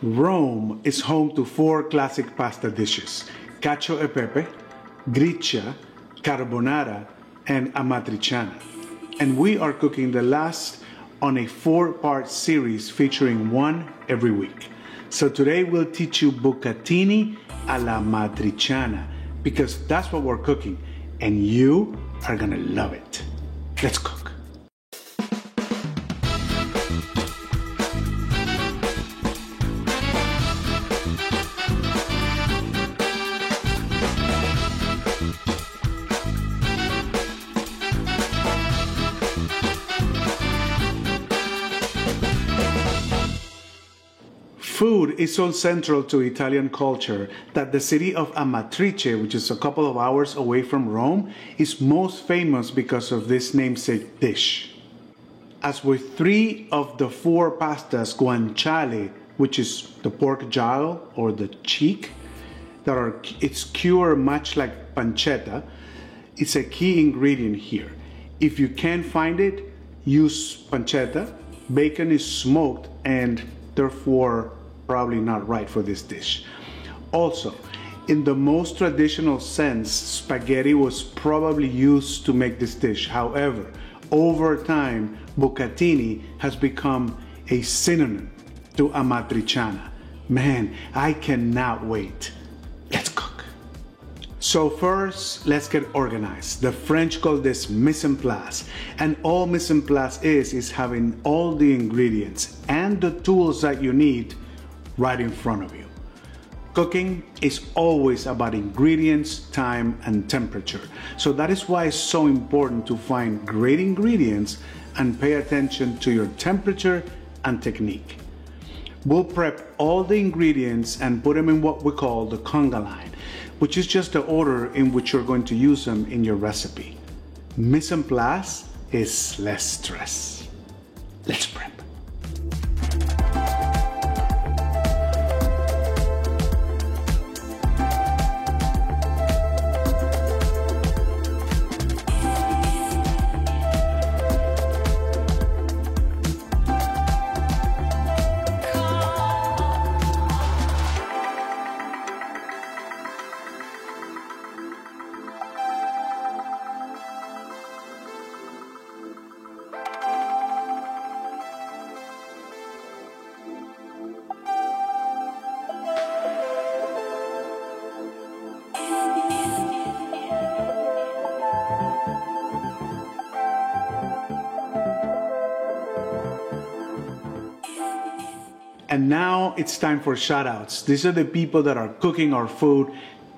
Rome is home to 4 classic pasta dishes: cacio e pepe, gricia, carbonara, and amatriciana. And we are cooking the last on a 4-part series featuring one every week. So today we'll teach you bucatini alla matriciana, because that's what we're cooking, and you are gonna love it. Let's cook. Food is so central to Italian culture that the city of Amatrice, which is a couple of hours away from Rome, is most famous because of this namesake dish. As with 3 of the 4 pastas, guanciale, which is the pork jowl or the cheek, it's cured much like pancetta, it's a key ingredient here. If you can't find it, use pancetta. Bacon is smoked and therefore probably not right for this dish. Also, in the most traditional sense, spaghetti was probably used to make this dish. However, over time, bucatini has become a synonym to amatriciana. Man, I cannot wait. Let's cook. So first, let's get organized. The French call this mise en place, and all mise en place is having all the ingredients and the tools that you need right in front of you. Cooking is always about ingredients, time, and temperature. So that is why it's so important to find great ingredients and pay attention to your temperature and technique. We'll prep all the ingredients and put them in what we call the conga line, which is just the order in which you're going to use them in your recipe. Mise en place is less stress. Let's prep. And now it's time for shout-outs. These are the people that are cooking our food,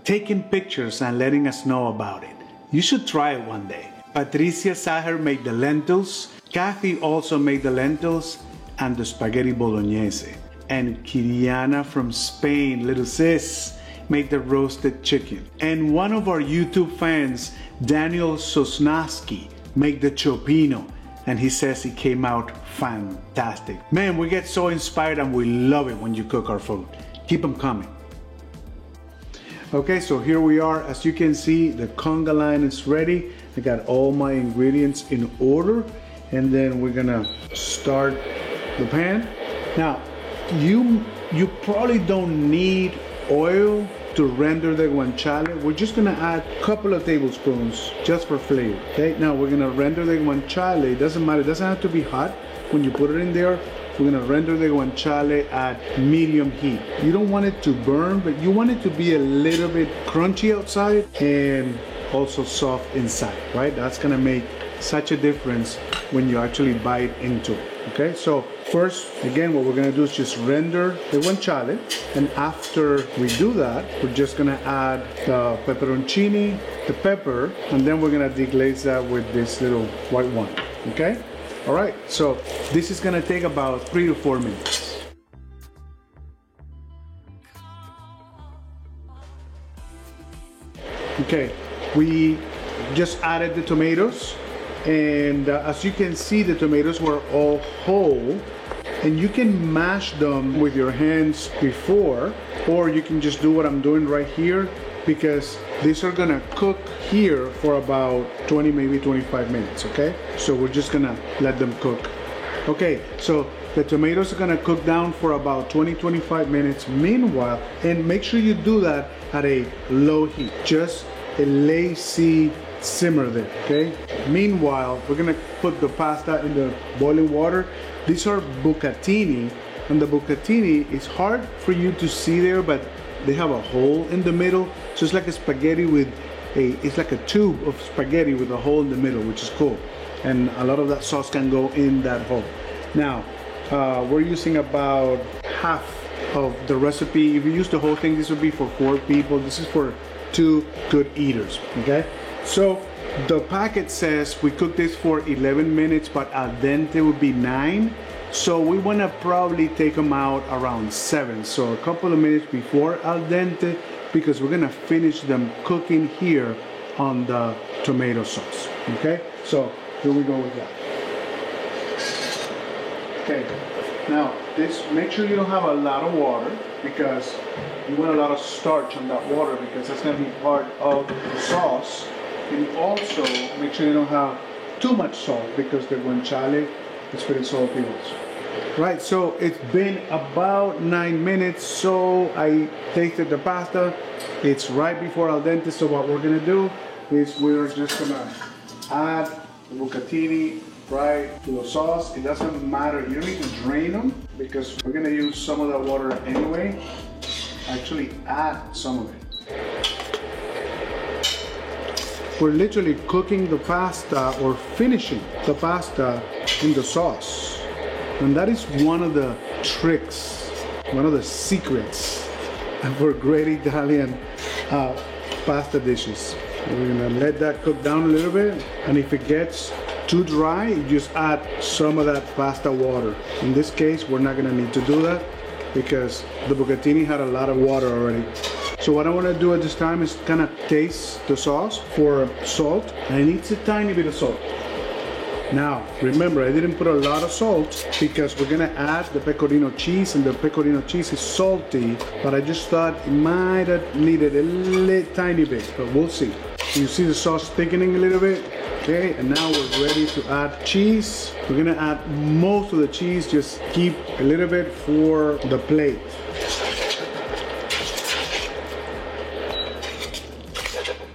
taking pictures and letting us know about it. You should try it one day. Patricia Saher made the lentils. Kathy also made the lentils and the spaghetti bolognese. And Kiriana from Spain, little sis, made the roasted chicken. And one of our YouTube fans, Daniel Sosnowski, made the chopino. And he says it came out fantastic. Man, we get so inspired and we love it when you cook our food. Keep them coming. Okay, so here we are. As you can see, the conga line is ready. I got all my ingredients in order. And then we're gonna start the pan. Now, you probably don't need oil to render the guanciale. We're just gonna add a couple of tablespoons just for flavor. Okay, now we're gonna render the guanciale. It doesn't matter, it doesn't have to be hot when you put it in there. We're gonna render the guanciale at medium heat. You don't want it to burn, but you want it to be a little bit crunchy outside and also soft inside, right? That's gonna make such a difference when you actually bite into it. Okay, so first, again, what we're gonna do is just render the guanciale, and after we do that, we're just gonna add the pepperoncini, the pepper, and then we're gonna deglaze that with this little white wine. Okay, all right, so this is gonna take about 3 to 4 minutes. Okay, we just added the tomatoes. And as you can see, the tomatoes were all whole, and you can mash them with your hands before, or you can just do what I'm doing right here, because these are gonna cook here for about 20, maybe 25 minutes, okay? So we're just gonna let them cook. Okay, so The tomatoes are gonna cook down for about 20-25 minutes. Meanwhile, and make sure you do that at a low heat, just a lazy simmer there, okay? Meanwhile, we're gonna put the pasta in the boiling water. These are bucatini, and the bucatini is hard for you to see there, but they have a hole in the middle. So it's like a spaghetti with it's like a tube of spaghetti with a hole in the middle, which is cool. And a lot of that sauce can go in that hole. Now, we're using about half of the recipe. If you use the whole thing, this would be for 4 people. This is for 2 good eaters, okay? So the packet says we cook this for 11 minutes, but al dente would be 9. So we wanna probably take them out around 7. So a couple of minutes before al dente, because we're gonna finish them cooking here on the tomato sauce, okay? So here we go with that. Okay, now this, make sure you don't have a lot of water, because you want a lot of starch on that water, because that's gonna be part of the sauce. And also make sure you don't have too much salt, because the guanciale is pretty salty also. Right, so it's been about 9 minutes, so I tasted the pasta. It's right before al dente, so what we're gonna do is we're just gonna add the bucatini right to the sauce. It doesn't matter, you don't need to drain them, because we're gonna use some of that water anyway. Actually add some of it. We're literally cooking the pasta, or finishing the pasta in the sauce. And that is one of the tricks, one of the secrets for great Italian pasta dishes. We're gonna let that cook down a little bit, and if it gets too dry, you just add some of that pasta water. In this case, we're not gonna need to do that, because the bucatini had a lot of water already. So what I wanna do at this time is kind of taste the sauce for salt, and it needs a tiny bit of salt. Now, remember, I didn't put a lot of salt, because we're gonna add the pecorino cheese, and the pecorino cheese is salty, but I just thought it might have needed a tiny bit, but we'll see. You see the sauce thickening a little bit? Okay, and now we're ready to add cheese. We're gonna add most of the cheese, just keep a little bit for the plate.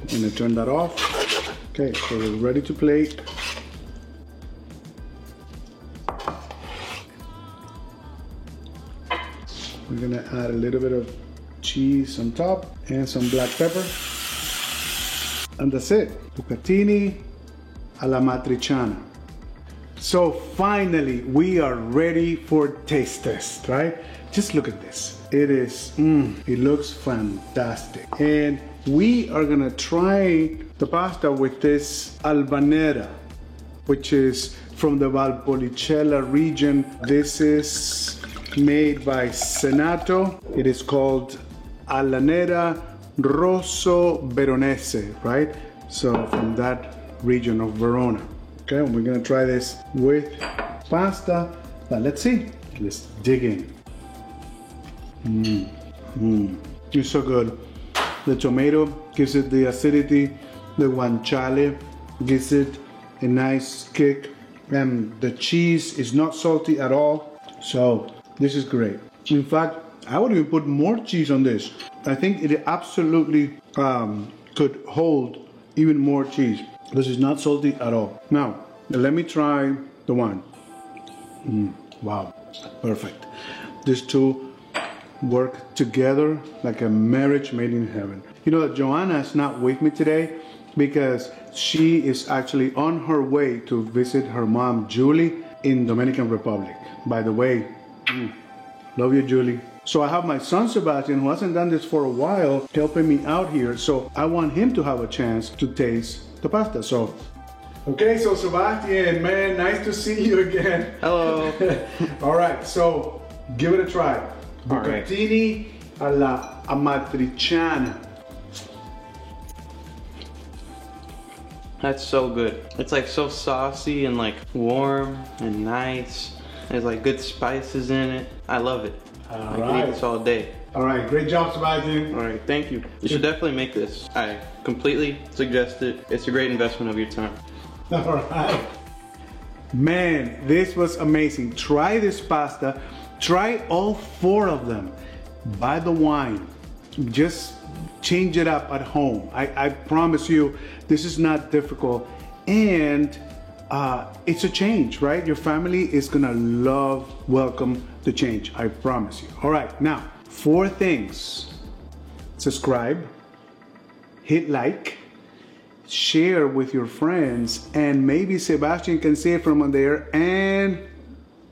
I'm gonna turn that off. Okay, so we're ready to plate. We're gonna add a little bit of cheese on top and some black pepper. And that's it. Bucatini alla matriciana. So finally, we are ready for taste test, right? Just look at this. It is, it looks fantastic. And we are gonna try the pasta with this albanera, which is from the Valpolicella region. This is made by Senato. It is called Albanera Rosso Veronese, right? So from that region of Verona. Okay, and we're gonna try this with pasta. But let's see. Let's dig in. It's so good. The tomato gives it the acidity. The guanciale gives it a nice kick. And the cheese is not salty at all. So this is great. In fact, I would even put more cheese on this. I think it absolutely could hold even more cheese. This is not salty at all. Now, let me try the wine. Wow, perfect. These two work together like a marriage made in heaven. You know that Joanna is not with me today because she is actually on her way to visit her mom, Julie, in Dominican Republic. By the way, love you, Julie. So I have my son Sebastian, who hasn't done this for a while, helping me out here. So I want him to have a chance to taste the pasta. So, okay, so Sebastian, man, nice to see you again. Hello. All right, so give it a try. All right. Bucatini alla amatriciana. That's so good. It's like so saucy and like warm and nice. There's like good spices in it. I love it. I can eat this all day. All right, great job, Sebastian. All right, thank you. You should definitely make this. I completely suggest it. It's a great investment of your time. All right. Man, this was amazing. Try this pasta. Try all 4 of them. Buy the wine. Just change it up at home. I promise you, this is not difficult. And it's a change, right? Your family is gonna welcome the change. I promise you. All right, now, 4 things. Subscribe, hit like, share with your friends, and maybe Sebastian can see it from on there and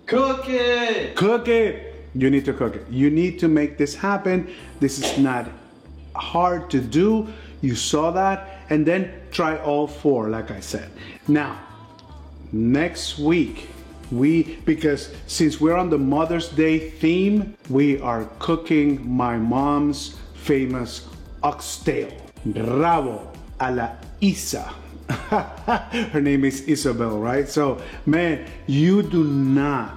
cook it. Cook it. You need to cook it. You need to make this happen. This is not hard to do. You saw that, and then try all 4, like I said. Now, next week, because since we're on the Mother's Day theme, we are cooking my mom's famous oxtail, bravo a la Isa. Her name is Isabel, right? So, man, you do not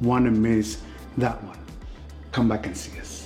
want to miss that one. Come back and see us.